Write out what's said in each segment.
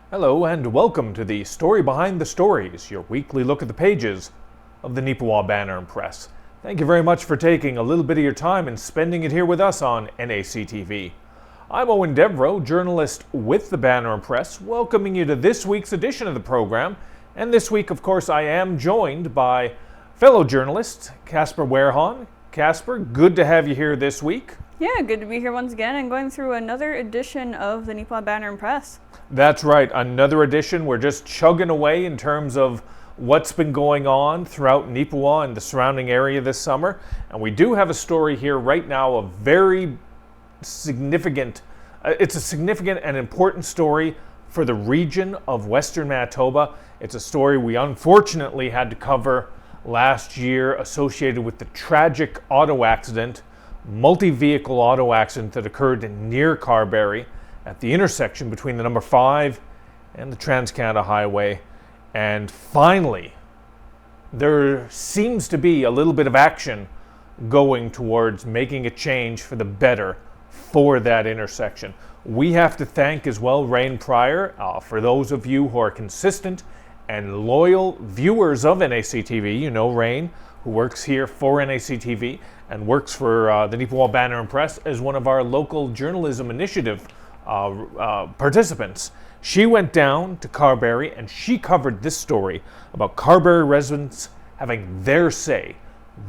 Hello and welcome to the Story Behind the Stories, your weekly look at the pages of the Neepawa Banner Press. Thank you very much for taking a little bit of your time and spending it here with us on NACTV. I'm Eoin Devereux, journalist with the Banner Press, welcoming you to this week's edition of the program. And this week, of course, I am joined by fellow journalist Casper Wehrhahn. Casper, good to have you here this week. Yeah, good to be here once again and going through another edition of the Neepawa Banner Press. That's right, another edition. We're just chugging away in terms of what's been going on throughout Neepawa and the surrounding area this summer. And we do have a story here right now, a very significant, it's a significant and important story for the region of Western Manitoba. It's a story we unfortunately had to cover last year associated with the tragic auto accident, multi-vehicle auto accident that occurred near Carberry at the intersection between the number 5 and the Trans-Canada Highway. And finally, there seems to be a little bit of action going towards making a change for the better for that intersection. We have to thank as well Rain Pryor, for those of you who are consistent and loyal viewers of NACTV. You know Rain, who works here for NACTV and works for the Neepawa Banner Press as one of our local journalism initiative participants. She went down to Carberry and she covered this story about Carberry residents having their say,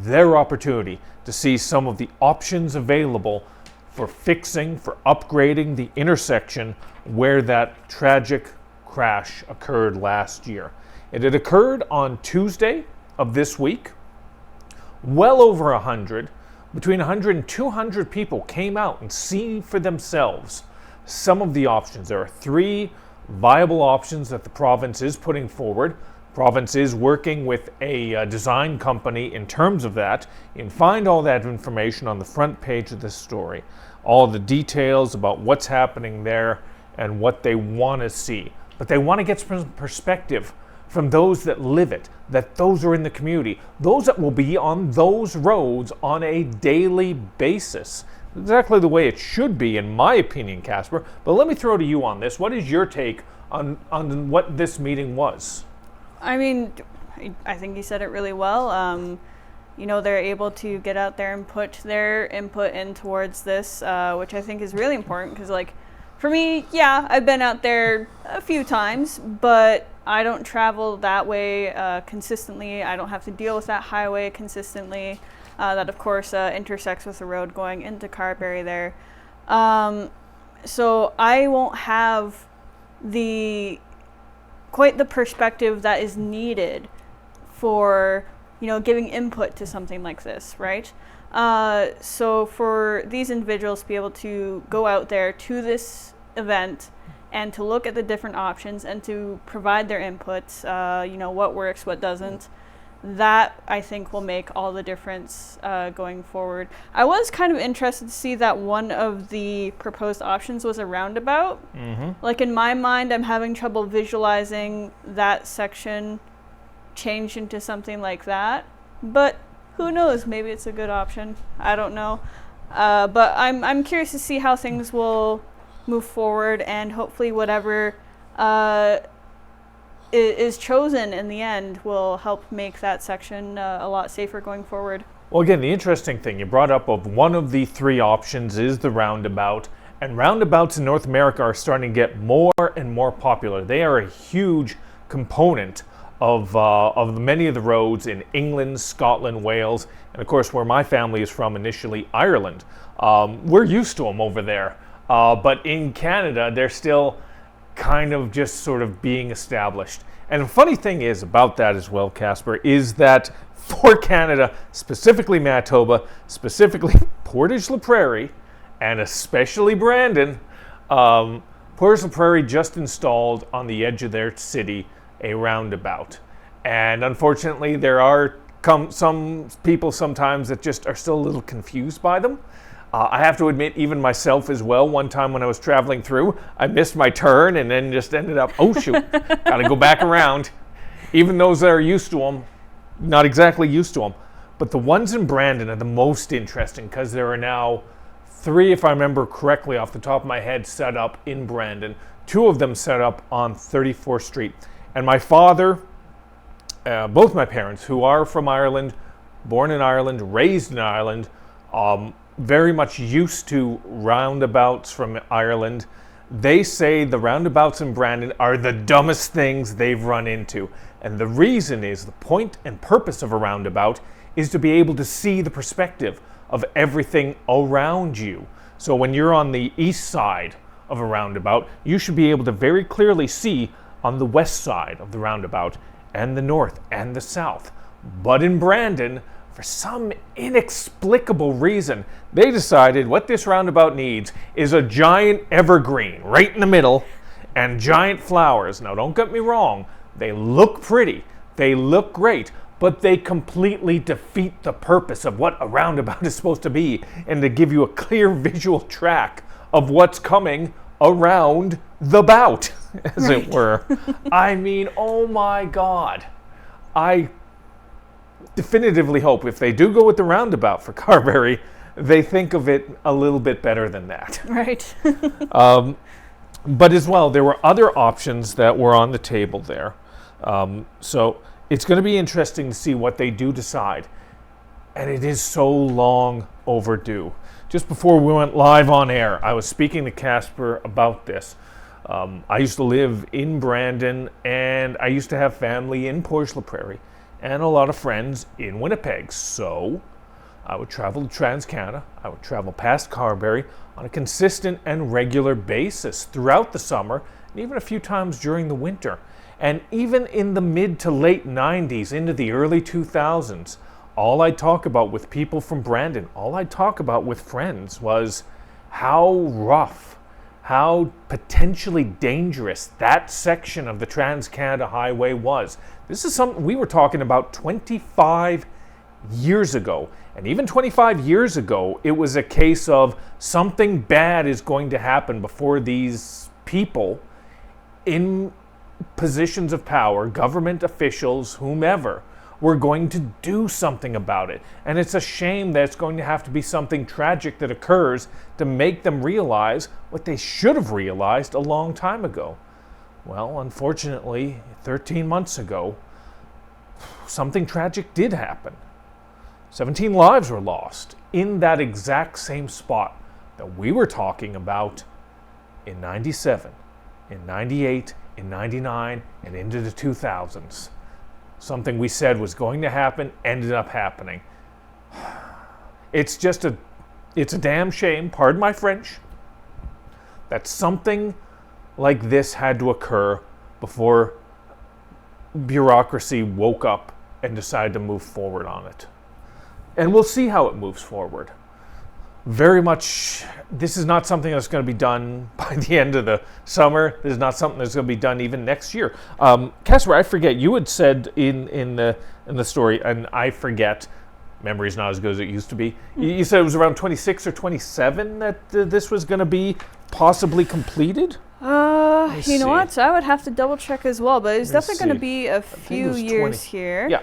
their opportunity to see some of the options available for fixing, for upgrading the intersection where that tragic crash occurred last year. It had occurred on Tuesday of this week. Well over 100, between 100 and 200 people came out and seen for themselves some of the options. There are 3 viable options that the province is putting forward. The province is working with a design company in terms of that. You can find all that information on the front page of this story. All the details about what's happening there and what they want to see. But they want to get some perspective from those that live it, that those are in the community, those that will be on those roads on a daily basis. Exactly the way it should be, in my opinion, Casper. But let me throw to you on this. What is your take on what this meeting was? I mean, I think you said it really well. They're able to get out there and put their input in towards this, which I think is really important because, for me, yeah, I've been out there a few times, but I don't travel that way consistently. I don't have to deal with that highway consistently. That, of course, intersects with the road going into Carberry there. So I won't have quite the perspective that is needed for, giving input to something like this, right? So for these individuals to be able to go out there to this event and to look at the different options and to provide their inputs, what works, what doesn't, that I think will make all the difference going forward. I was kind of interested to see that one of the proposed options was a roundabout. Mm-hmm. In my mind, I'm having trouble visualizing that section change into something like that. But who knows? Maybe it's a good option. I don't know. But I'm curious to see how things will move forward, and hopefully whatever is chosen in the end will help make that section a lot safer going forward. Well, again, the interesting thing you brought up of one of the 3 options is the roundabout, and roundabouts in North America are starting to get more and more popular. They are a huge component of many of the roads in England, Scotland, Wales, and of course where my family is from initially, Ireland. We're used to them over there, but in Canada they're still kind of just sort of being established. And the funny thing is about that as well, Casper, is that for Canada, specifically Manitoba, specifically Portage-la Prairie, and especially Brandon, Portage-la Prairie just installed on the edge of their city a roundabout. And unfortunately, there are some people sometimes that just are still a little confused by them. I have to admit, even myself as well, one time when I was traveling through, I missed my turn and then just ended up, oh shoot, gotta go back around. Even those that are used to them, not exactly used to them. But the ones in Brandon are the most interesting because there are now 3, if I remember correctly off the top of my head, set up in Brandon. two of them set up on 34th Street. And my father, both my parents, who are from Ireland, born in Ireland, raised in Ireland, very much used to roundabouts from Ireland. They say the roundabouts in Brandon are the dumbest things they've run into. And the reason is, the point and purpose of a roundabout is to be able to see the perspective of everything around you. So when you're on the east side of a roundabout, you should be able to very clearly see on the west side of the roundabout, and the north and the south. But in Brandon, for some inexplicable reason, they decided what this roundabout needs is a giant evergreen right in the middle and giant flowers. Now, don't get me wrong, they look pretty, they look great, but they completely defeat the purpose of what a roundabout is supposed to be, and to give you a clear visual track of what's coming around the bout, as it were. I mean, oh my God. I definitively hope if they do go with the roundabout for Carberry, they think of it a little bit better than that. Right. But as well, there were other options that were on the table there. So it's going to be interesting to see what they do decide. And it is so long overdue. Just before we went live on air, I was speaking to Casper about this. I used to live in Brandon, and I used to have family in Portage la Prairie, and a lot of friends in Winnipeg. So I would travel to Trans-Canada. I would travel past Carberry on a consistent and regular basis throughout the summer, and even a few times during the winter. And even in the mid to late 90s into the early 2000s, all I'd talk about with people from Brandon, all I'd talk about with friends was how rough, how potentially dangerous that section of the Trans-Canada Highway was. This is something we were talking about 25 years ago. And even 25 years ago, it was a case of something bad is going to happen before these people in positions of power, government officials, whomever, we're going to do something about it. And it's a shame that it's going to have to be something tragic that occurs to make them realize what they should have realized a long time ago. Well, unfortunately, 13 months ago, something tragic did happen. 17 lives were lost in that exact same spot that we were talking about in 97, in 98, in 99, and into the 2000s. Something we said was going to happen ended up happening. It's a damn shame, pardon my French, that something like this had to occur before bureaucracy woke up and decided to move forward on it. And we'll see how it moves forward. Very much, this is not something that's going to be done by the end of the summer. This is not something that's going to be done even next year. Casper, I forget, you had said in the story, and I forget, memory's not as good as it used to be. You said it was around 26 or 27 that this was going to be possibly completed? You know what? So I would have to double check as well, but it's definitely going to be a few years 20. here. Yeah.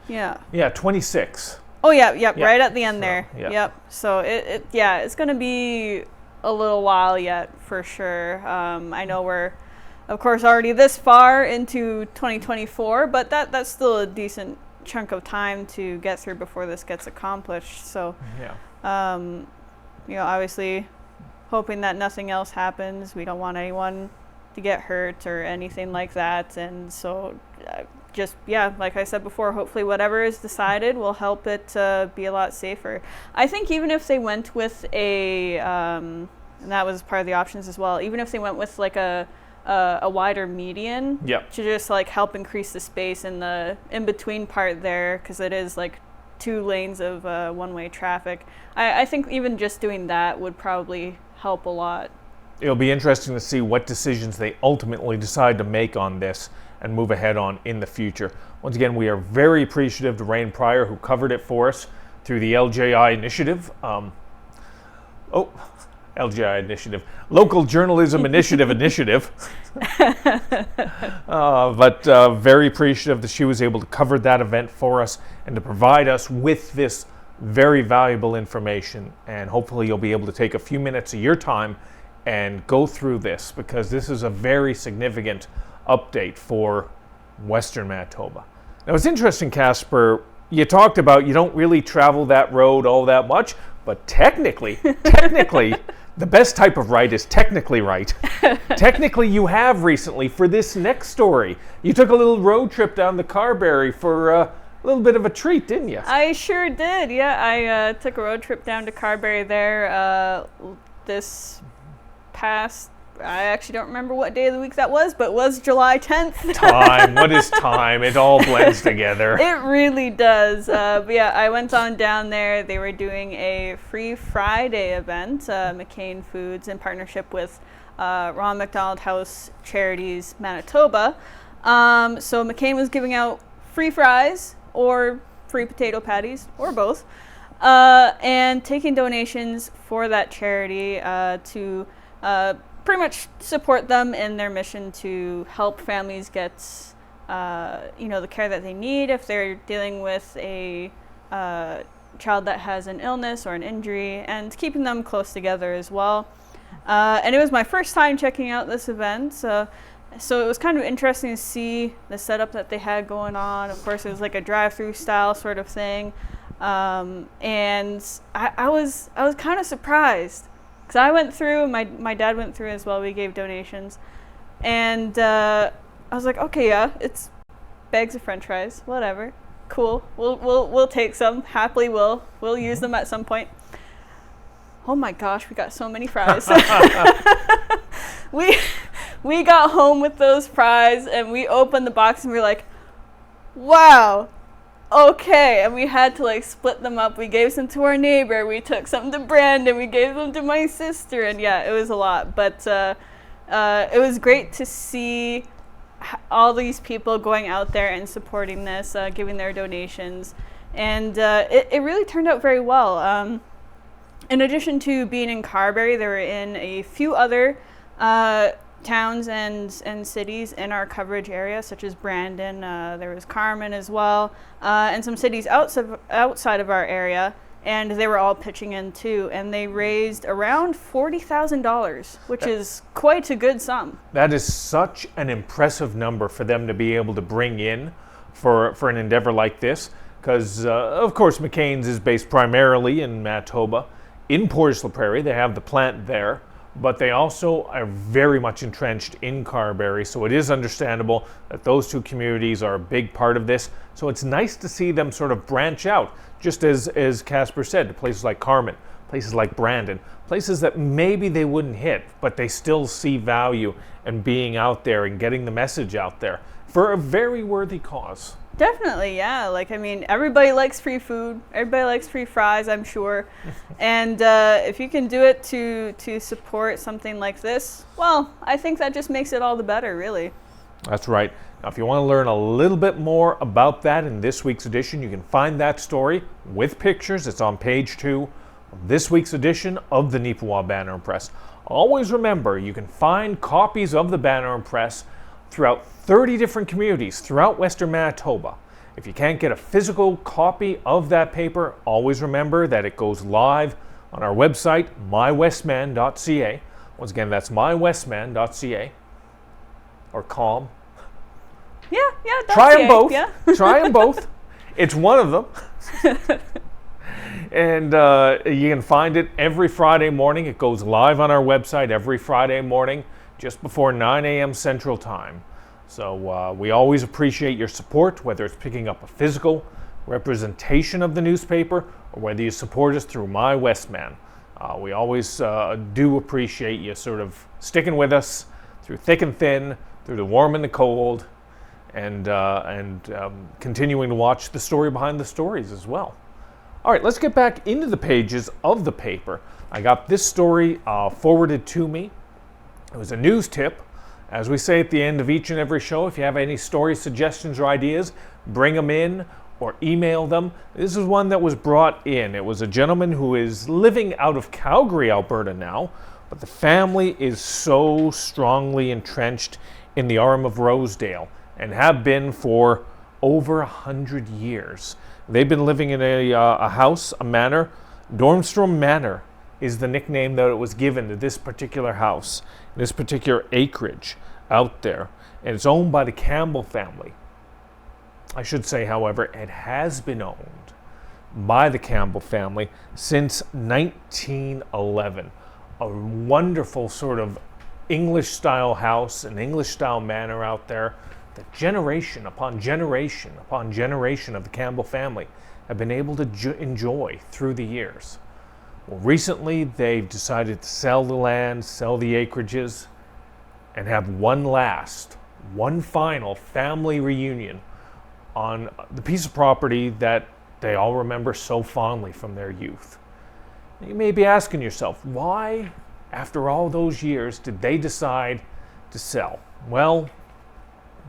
Yeah. Yeah, 26. Oh, yeah, right at the end there. Yeah. Yep. So it's going to be a little while yet for sure. I know we're, of course, already this far into 2024, but that's still a decent chunk of time to get through before this gets accomplished. So, obviously, hoping that nothing else happens. We don't want anyone to get hurt or anything like that, and so. Like I said before, hopefully whatever is decided will help it be a lot safer. I think even if they went with and that was part of the options as well, even if they went with like a wider median to just like help increase the space in the in-between part there, because it is like 2 lanes of one-way traffic. I think even just doing that would probably help a lot. It'll be interesting to see what decisions they ultimately decide to make on this and move ahead on in the future. Once again, we are very appreciative to Rain Pryor, who covered it for us through the LJI initiative. LJI initiative. Local Journalism Initiative initiative. But very appreciative that she was able to cover that event for us and to provide us with this very valuable information. And hopefully you'll be able to take a few minutes of your time and go through this, because this is a very significant update for Western Manitoba. Now, it's interesting, Casper, you talked about you don't really travel that road all that much, but technically, the best type of right is technically right. Technically, you have recently for this next story. You took a little road trip down the Carberry for a little bit of a treat, didn't you? I sure did. Yeah, I took a road trip down to Carberry there this past. I actually don't remember what day of the week that was, but it was July 10th. Time. What is time? It all blends together. It really does. But yeah, I went on down there. They were doing a Free Friday event, McCain Foods, in partnership with Ronald McDonald House Charities Manitoba. So McCain was giving out free fries or free potato patties, or both, and taking donations for that charity to pretty much support them in their mission to help families get, the care that they need if they're dealing with a child that has an illness or an injury, and keeping them close together as well. And it was my first time checking out this event, so it was kind of interesting to see the setup that they had going on. Of course, it was like a drive-through style sort of thing, and I was kind of surprised. Because I went through, my dad went through as well. We gave donations, and I was like, okay, yeah, it's bags of French fries, whatever, cool. We'll take some happily. We'll use them at some point. Oh my gosh, we got so many fries. we got home with those fries, and we opened the box, and we were like, wow. Okay, and we had to split them up. We gave some to our neighbor, we took some to Brandon, we gave them to my sister, and yeah, it was a lot. But it was great to see all these people going out there and supporting this, giving their donations, and it really turned out very well. In addition to being in Carberry, they were in a few other towns and cities in our coverage area, such as Brandon. There was Carmen as well, and some cities outside of our area, and they were all pitching in too, and they raised around $40,000, which is quite a good sum. That is such an impressive number for them to be able to bring in for an endeavor like this, because of course McCain's is based primarily in Manitoba. In Portage la Prairie, they have the plant there, but they also are very much entrenched in Carberry, so it is understandable that those two communities are a big part of this. So it's nice to see them sort of branch out, just as Casper said, to places like Carmen, places like Brandon, places that maybe they wouldn't hit, but they still see value in being out there and getting the message out there for a very worthy cause. Definitely, yeah. Everybody likes free food. Everybody likes free fries, I'm sure. And if you can do it to support something like this, well, I think that just makes it all the better, really. That's right. Now, if you want to learn a little bit more about that in this week's edition, you can find that story with pictures. It's on page 2 of this week's edition of the Neepawa Banner Press. Always remember, you can find copies of the Banner Press throughout 30 different communities throughout Western Manitoba. If you can't get a physical copy of that paper, always remember that it goes live on our website, mywestman.ca. Once again, that's mywestman.ca or com. Yeah, Try them both. Yeah. Try them both. It's one of them. And you can find it every Friday morning. It goes live on our website every Friday morning, just before 9 a.m. Central Time. So we always appreciate your support, whether it's picking up a physical representation of the newspaper or whether you support us through My Westman. We always do appreciate you sort of sticking with us through thick and thin, through the warm and the cold, and continuing to watch the story behind the stories as well. All right, let's get back into the pages of the paper. I got this story forwarded to me. It was a news tip. As we say at the end of each and every show, if you have any story suggestions or ideas, bring them in or email them. This is one that was brought in. It was a gentleman who is living out of Calgary, Alberta now, but the family is so strongly entrenched in the Arm of Rosedale and have been for over 100 years. They've been living in a house, a manor, Dormstrom Manor, is the nickname that it was given to this particular house, this particular acreage out there. And it's owned by the Campbell family. I should say, however, it has been owned by the Campbell family since 1911. A wonderful sort of English-style house, an English-style manor out there that generation upon generation upon generation of the Campbell family have been able to enjoy through the years. Well, recently they've decided to sell the land, sell the acreages, and have one final family reunion on the piece of property that they all remember so fondly from their youth. You may be asking yourself, why, after all those years, did they decide to sell? Well,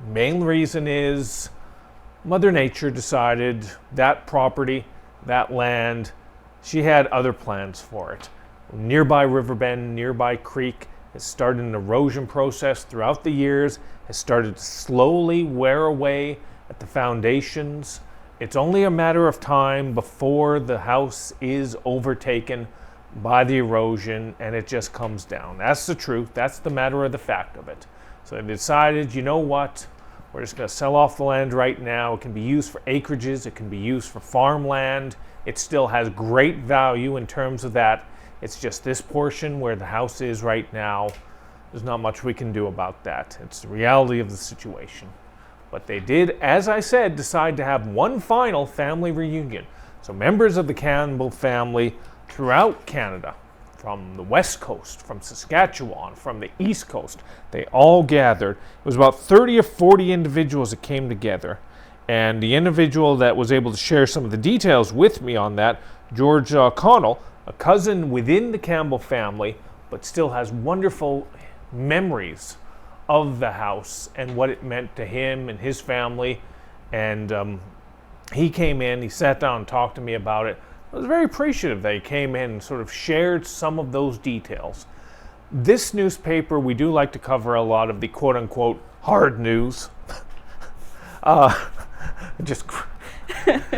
main reason is Mother Nature decided that property, that land, she had other plans for it. Nearby riverbend, nearby creek has started an erosion process throughout the years, has started to slowly wear away at the foundations. It's only a matter of time before the house is overtaken by the erosion and it just comes down. That's the truth. That's the matter of the fact of it. So they decided, you know what? We're just going to sell off the land right now. It can be used for acreages. It can be used for farmland. It still has great value in terms of that. It's just this portion where the house is right now. There's not much we can do about that. It's the reality of the situation. But they did, as I said, decide to have one final family reunion. So members of the Campbell family throughout Canada, from the West Coast, from Saskatchewan, from the East Coast, they all gathered. It was about 30 or 40 individuals that came together. And the individual that was able to share some of the details with me on that, George Connell, a cousin within the Campbell family, but still has wonderful memories of the house and what it meant to him and his family. And he came in, he sat down and talked to me about it. I was very appreciative that he came in and sort of shared some of those details. This newspaper, we do like to cover a lot of the quote-unquote hard news. Just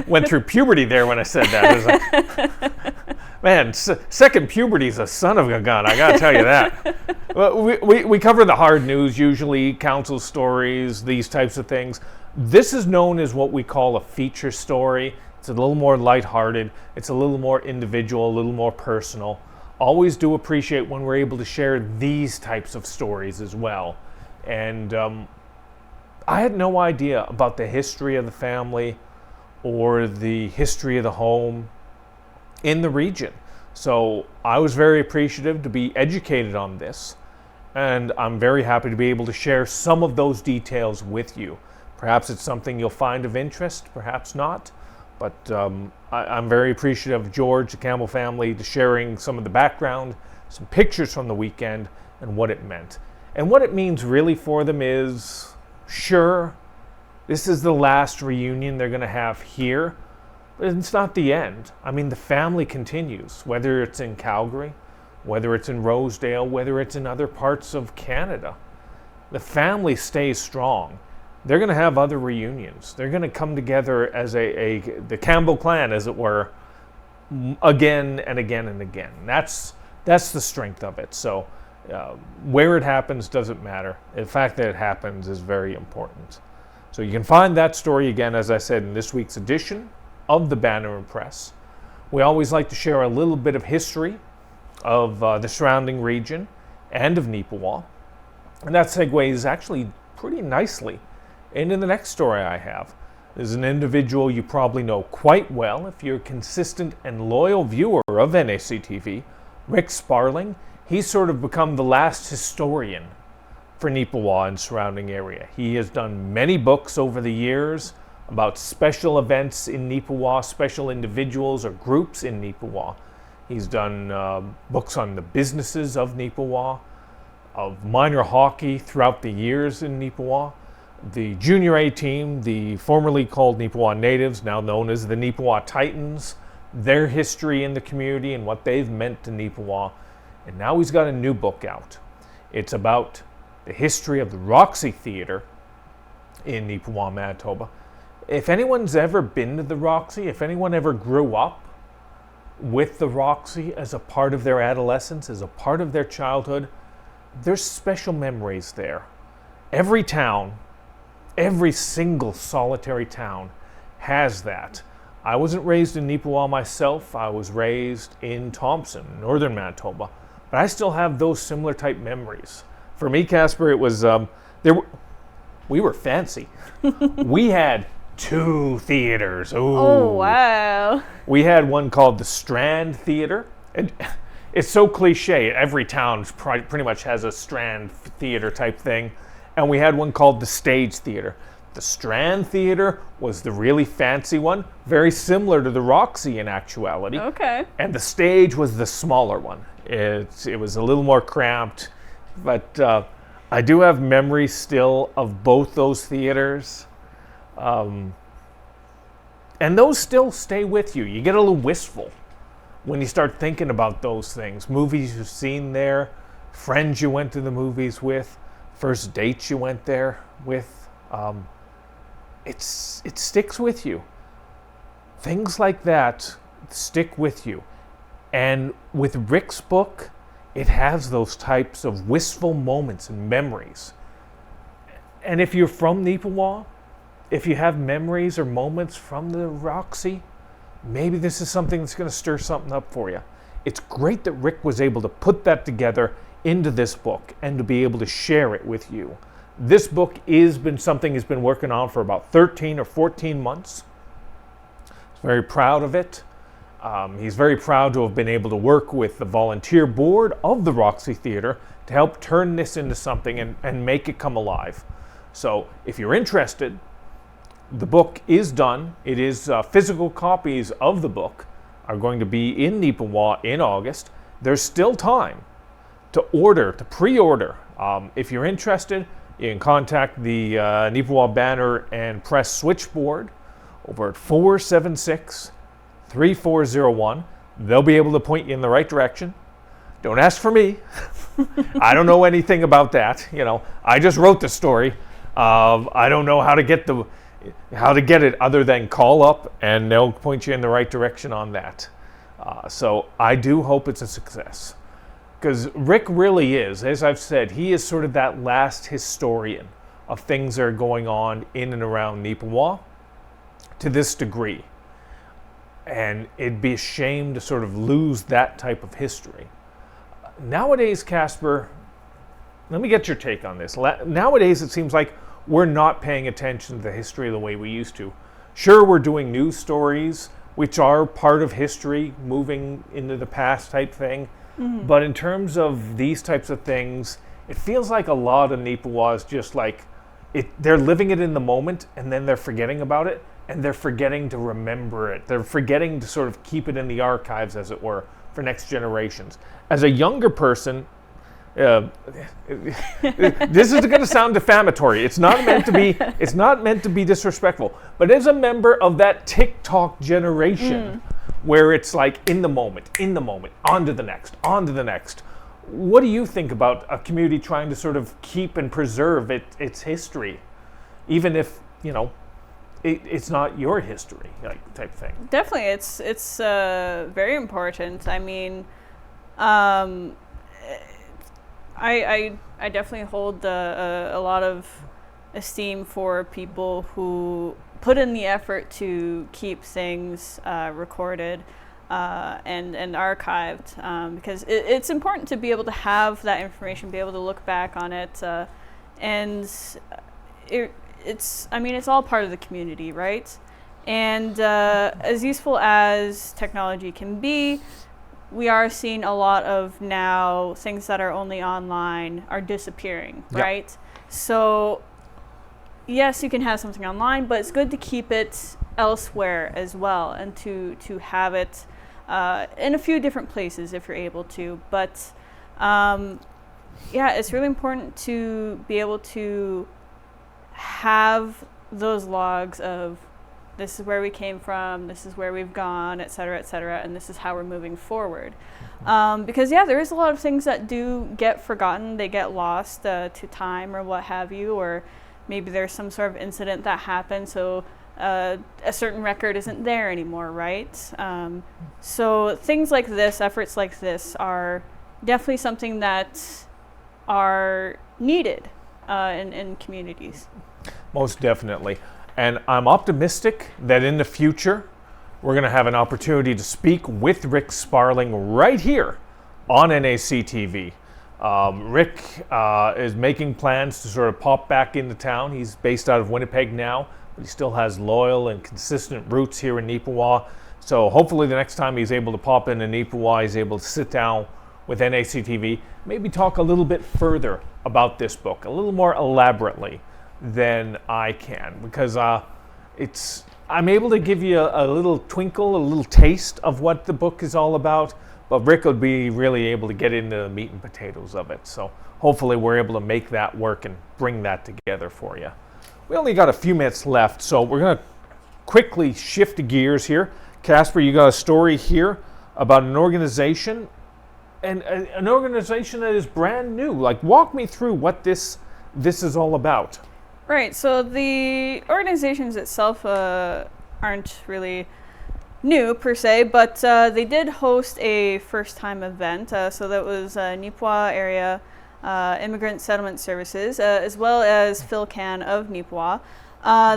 went through puberty there when I said that. It was like, man, second puberty is a son of a gun, I gotta tell you that. Well, we cover the hard news usually, council stories, these types of things. This is known as what we call a feature story. It's a little more lighthearted. It's a little more individual, a little more personal. Always do appreciate when we're able to share these types of stories as well. And I had no idea about the history of the family or the history of the home in the region. So I was very appreciative to be educated on this. And I'm very happy to be able to share some of those details with you. Perhaps it's something you'll find of interest, perhaps not. But I'm very appreciative of George, the Campbell family, to sharing some of the background, some pictures from the weekend, and what it meant. And what it means really for them is, sure, this is the last reunion they're going to have here, but it's not the end. I mean, the family continues, whether it's in Calgary, whether it's in Rosedale, whether it's in other parts of Canada. The family stays strong. They're going to have other reunions. They're going to come together as the Campbell clan, as it were, again and again and again. That's the strength of it. So where it happens doesn't matter. The fact that it happens is very important. So you can find that story again, as I said, in this week's edition of the Banner Press. We always like to share a little bit of history of the surrounding region and of Neepawa. And that segues actually pretty nicely into the next story I have. There's an individual you probably know quite well if you're a consistent and loyal viewer of NACTV, Rick Sparling. He's sort of become the last historian for Neepawa and surrounding area. He has done many books over the years about special events in Neepawa, special individuals or groups in Neepawa. He's done books on the businesses of Neepawa, of minor hockey throughout the years in Neepawa, the Junior A team, the formerly called Neepawa Natives, now known as the Neepawa Titans, their history in the community and what they've meant to Neepawa. And now he's got a new book out. It's about the history of the Roxy Theatre in Neepawa, Manitoba. If anyone's ever been to the Roxy, if anyone ever grew up with the Roxy as a part of their adolescence, as a part of their childhood, there's special memories there. Every town, every single solitary town has that. I wasn't raised in Neepawa myself. I was raised in Thompson, northern Manitoba, but I still have those similar type memories. For me, Casper, it was we were fancy. We had 2 theaters. Ooh. Oh, wow. We had one called the Strand Theater. And it's so cliche. Every town pretty much has a Strand Theater type thing. And we had one called the Stage Theater. The Strand Theater was the really fancy one, very similar to the Roxy in actuality. Okay. And the Stage was the smaller one. It was a little more cramped, but I do have memories still of both those theaters. And those still stay with you. You get a little wistful when you start thinking about those things. Movies you've seen there, friends you went to the movies with, first dates you went there with. It sticks with you. Things like that stick with you. And with Rick's book, it has those types of wistful moments and memories. And if you're from Neepawa, if you have memories or moments from the Roxy, maybe this is something that's going to stir something up for you. It's great that Rick was able to put that together into this book and to be able to share it with you. This book has been something he's been working on for about 13 or 14 months. He's very proud of it. He's very proud to have been able to work with the volunteer board of the Roxy Theatre to help turn this into something and make it come alive. So if you're interested, the book is done. It is physical copies of the book are going to be in Neepawa in August. There's still time to pre-order. If you're interested, you can contact the Neepawa Banner and Press switchboard over at 476-3401. They'll be able to point you in the right direction. Don't ask for me. I don't know anything about that. I just wrote the story. I don't know how to get it other than call up and they'll point you in the right direction on that. So I do hope it's a success. Because Rick really is, as I've said, he is sort of that last historian of things that are going on in and around Neepawa to this degree. And it'd be a shame to sort of lose that type of history. Nowadays, Casper, let me get your take on this. Nowadays, it seems like we're not paying attention to the history the way we used to. Sure, we're doing news stories, which are part of history, moving into the past type thing. Mm-hmm. But in terms of these types of things, it feels like a lot of Neepawa is just like, they're living it in the moment, and then they're forgetting about it, and they're forgetting to remember it. They're forgetting to sort of keep it in the archives, as it were, for next generations. As a younger person, this is going to sound defamatory. It's not meant to be. It's not meant to be disrespectful. But as a member of that TikTok generation, where it's like in the moment, on to the next. What do you think about a community trying to sort of keep and preserve its history, even if it's not your history, type thing? Definitely, it's very important. I mean, I definitely hold a lot of esteem for people who put in the effort to keep things recorded and archived, because it's important to be able to have that information, be able to look back on it, and it's all part of the community, right? And as useful as technology can be, we are seeing a lot of now things that are only online are disappearing, right? Yep. So yes, you can have something online, but it's good to keep it elsewhere as well, and to have it in a few different places if you're able to. But it's really important to be able to have those logs of, this is where we came from, this is where we've gone, et cetera, and this is how we're moving forward. Because there is a lot of things that do get forgotten. They get lost to time or what have you, or maybe there's some sort of incident that happened, so a certain record isn't there anymore, right? So things like this, efforts like this, are definitely something that are needed in communities. Most definitely. And I'm optimistic that in the future, we're going to have an opportunity to speak with Rick Sparling right here on NAC TV. Rick is making plans to sort of pop back into town. He's based out of Winnipeg now, but he still has loyal and consistent roots here in Neepawa. So hopefully the next time he's able to pop into Neepawa, he's able to sit down with NAC TV, maybe talk a little bit further about this book, a little more elaborately than I can, because I'm able to give you a little twinkle, a little taste of what the book is all about, but Rick will be really able to get into the meat and potatoes of it. So hopefully we're able to make that work and bring that together for you. We only got a few minutes left, so we're going to quickly shift gears here. Casper, you got a story here about an organization, and an organization that is brand new. Like, walk me through what this is all about. Right, so the organizations itself aren't really new per se, but they did host a first-time event. So that was Neepawa Area Immigrant Settlement Services, as well as PhilCan of Neepawa.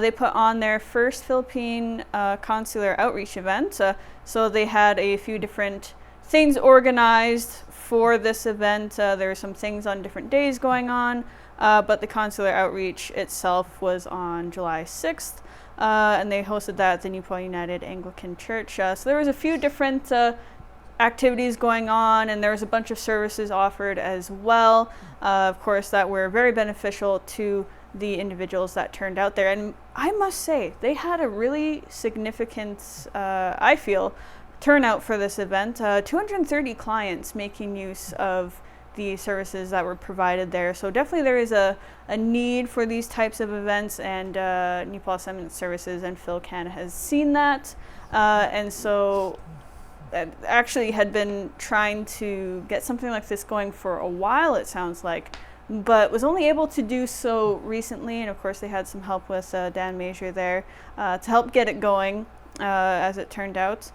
They put on their first Philippine consular outreach event. So they had a few different things organized for this event. There were some things on different days going on, but the consular outreach itself was on July 6th. And they hosted that at the Neepawa United Anglican Church. So there was a few different activities going on, and there was a bunch of services offered as well, of course, that were very beneficial to the individuals that turned out there. And I must say, they had a really significant, I feel, turnout for this event. 230 clients making use of the services that were provided there. So definitely there is a need for these types of events, and Neepawa Settlement Services and PhilCan has seen that. And so actually had been trying to get something like this going for a while, it sounds like, but was only able to do so recently. And of course they had some help with Dan Major there to help get it going, as it turned out.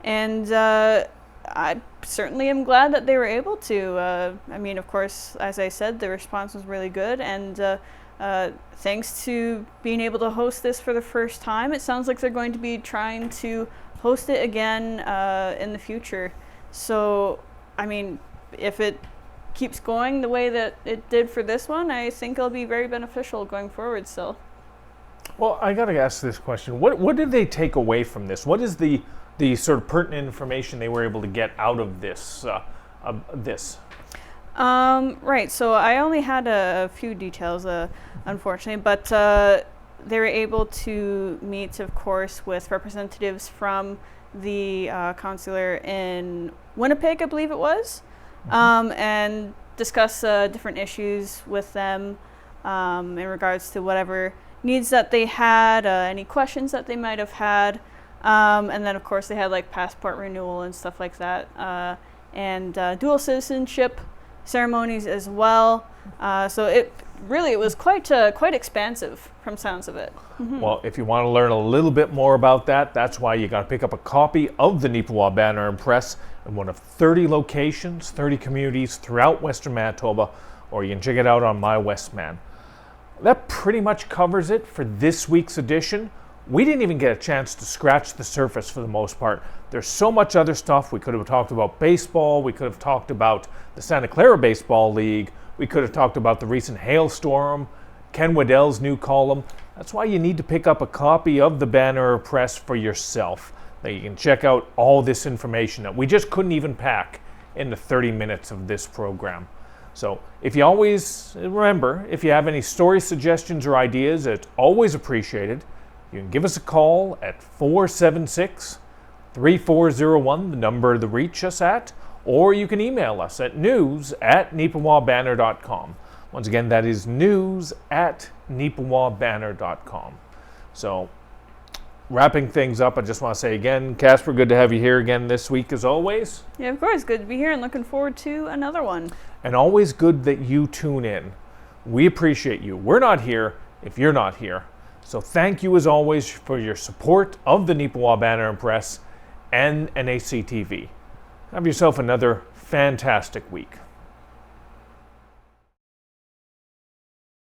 And I certainly am glad that they were able to. I mean, of course, as I said, the response was really good, and thanks to being able to host this for the first time, it sounds like they're going to be trying to host it again in the future. So, I mean, if it keeps going the way that it did for this one, I think it'll be very beneficial going forward still. Well, I got to ask this question. What did they take away from this? What is the sort of pertinent information they were able to get out of this? Right, so I only had a few details, unfortunately, but they were able to meet, of course, with representatives from the consular in Winnipeg, I believe it was, and discuss different issues with them in regards to whatever needs that they had, any questions that they might have had. And then, of course, they had like passport renewal and stuff like that, and dual citizenship ceremonies as well. So it was quite expansive from sounds of it. Well, if you want to learn a little bit more about that, that's why you got to pick up a copy of the Neepawa Banner Press in one of 30 locations, 30 communities throughout Western Manitoba, or you can check it out on My Westman. That pretty much covers it for this week's edition. We didn't even get a chance to scratch the surface for the most part. There's so much other stuff. We could have talked about baseball. We could have talked about the Santa Clara Baseball League. We could have talked about the recent hailstorm, Ken Waddell's new column. That's why you need to pick up a copy of the Banner Press for yourself. That you can check out all this information that we just couldn't even pack in the 30 minutes of this program. So if you always remember, if you have any story suggestions or ideas, it's always appreciated. You can give us a call at 476-3401, the number to reach us at, or you can email us at news@neepawabanner.com. Once again, that is news@neepawabanner.com. So, wrapping things up, I just want to say again, Casper, good to have you here again this week as always. Yeah, of course, good to be here and looking forward to another one. And always good that you tune in. We appreciate you. We're not here if you're not here. So thank you as always for your support of the Neepawa Banner Press and NACTV. Have yourself another fantastic week.